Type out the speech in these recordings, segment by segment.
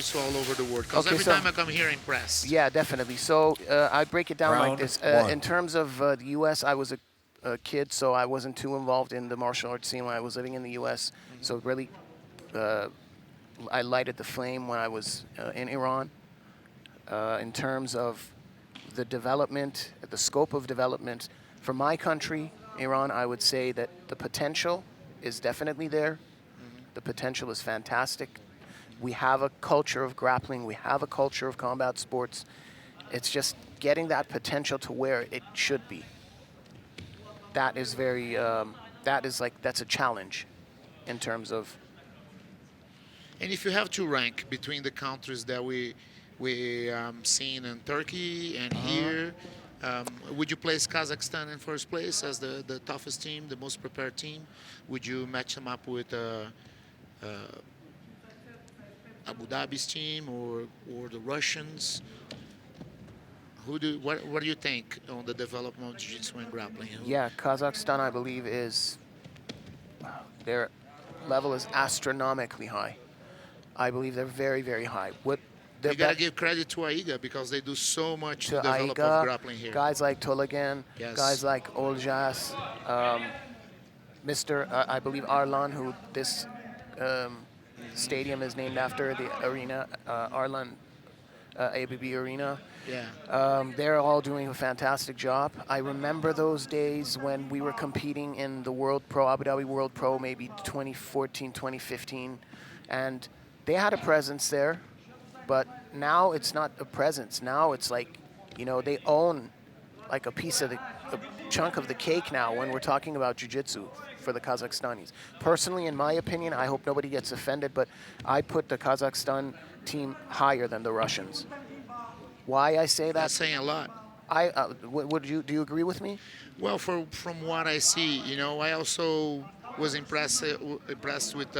jiu-jitsu all over the world? Because Okay, every time I come here, I'm impressed. Yeah, definitely. So I break it down like Round this. one. In terms of the U.S., I was a kid, so I wasn't too involved in the martial arts scene when I was living in the U.S. So really, I lighted the flame when I was in Iran. In terms of the development, the scope of development for my country, Iran, I would say that the potential is definitely there. The potential is fantastic. We have a culture of grappling. We have a culture of combat sports. It's just getting that potential to where it should be. That is very, that's a challenge in terms of. And if you have to rank between the countries that we seen in Turkey and here, would you place Kazakhstan in first place as the toughest team, the most prepared team? Would you match them up with Abu Dhabi's team or the Russians? What do you think on the development of jiu-jitsu and grappling? Yeah, Kazakhstan, I believe, their level is astronomically high. I believe they're very, very high. You gotta give credit to AIGA because they do so much to develop AIGA, of grappling here. Guys like Tolagan, Yes. guys like Oljas, I believe Arlan, who this stadium is named after, the arena, Arlan ABB Arena. Yeah. They're all doing a fantastic job. I remember those days when we were competing in the World Pro, Abu Dhabi World Pro, maybe 2014, 2015, and they had a presence there, but now it's not a presence. Now it's like, they own like a chunk of the cake now when we're talking about jiu-jitsu for the Kazakhstanis. Personally, in my opinion, I hope nobody gets offended, but I put the Kazakhstan team higher than the Russians. Why I say that? That's saying a lot. Do you agree with me? Well, from what I see, I also was impressed with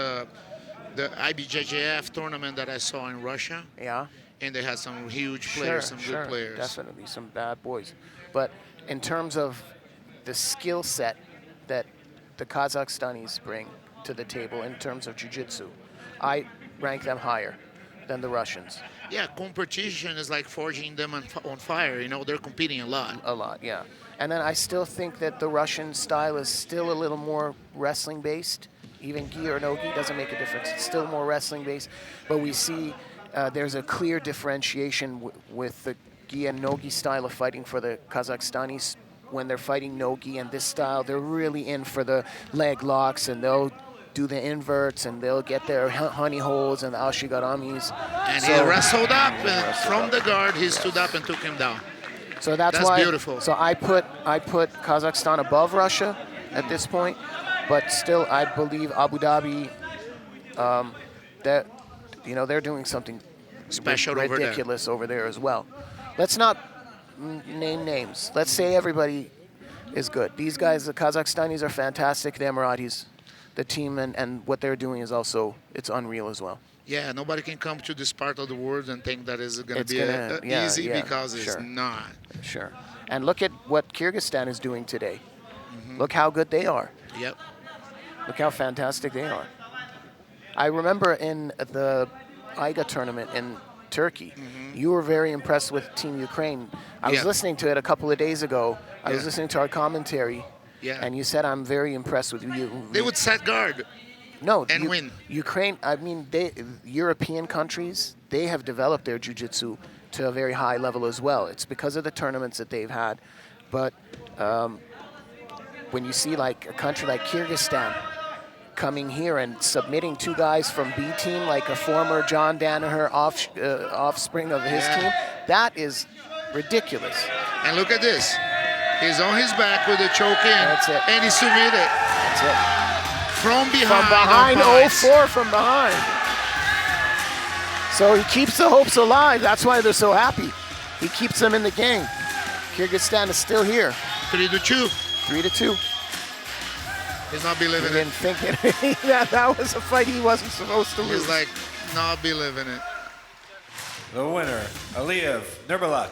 the IBJJF tournament that I saw in Russia. Yeah. And they had some huge players, good players. Definitely, some bad boys. But in terms of the skill set that the Kazakhstanis bring to the table in terms of jiu-jitsu, I rank them higher than the Russians. Yeah, competition is like forging them on fire. They're competing a lot. A lot, yeah. And then I still think that the Russian style is still a little more wrestling-based. Even gi or no gi doesn't make a difference. It's still more wrestling-based. But we see there's a clear differentiation with the gi and no gi style of fighting for the Kazakhstanis. When they're fighting no gi and this style, they're really in for the leg locks, and they'll do the inverts, and they'll get their honey holes and the ashigaramis. And he wrestled up, and from the guard, he stood up and took him down. So that's why. Beautiful. So I put Kazakhstan above Russia at this point, but still I believe Abu Dhabi, that they're doing something special ridiculous over there as well. Let's not name names. Let's say everybody is good. These guys, the Kazakhstanis, are fantastic. The Emiratis, the team, and what they're doing is also, it's unreal as well. Yeah, nobody can come to this part of the world and think that is going to be easy because it's not. Sure. And look at what Kyrgyzstan is doing today. Look how good they are. Yep. Look how fantastic they are. I remember in the AIGA tournament in Turkey, you were very impressed with Team Ukraine. I was listening to it a couple of days ago. I was listening to our commentary, and you said, I'm very impressed with you. They would set guard. No, and win. Ukraine, European countries, they have developed their jiu-jitsu to a very high level as well. It's because of the tournaments that they've had. But when you see like a country like Kyrgyzstan coming here and submitting two guys from B team, like a former John Danaher offspring of his team, that is ridiculous. And look at this. He's on his back with a choke in. That's it. And he submitted. That's it. From behind. From behind, 0-4 from behind. So he keeps the hopes alive. That's why they're so happy. He keeps them in the game. Kyrgyzstan is still here. 3-2. 3-2. He's not believing he didn't think it. that was a fight he wasn't supposed to lose. He's like, not believing it. The winner, Aliev, Nurbolat.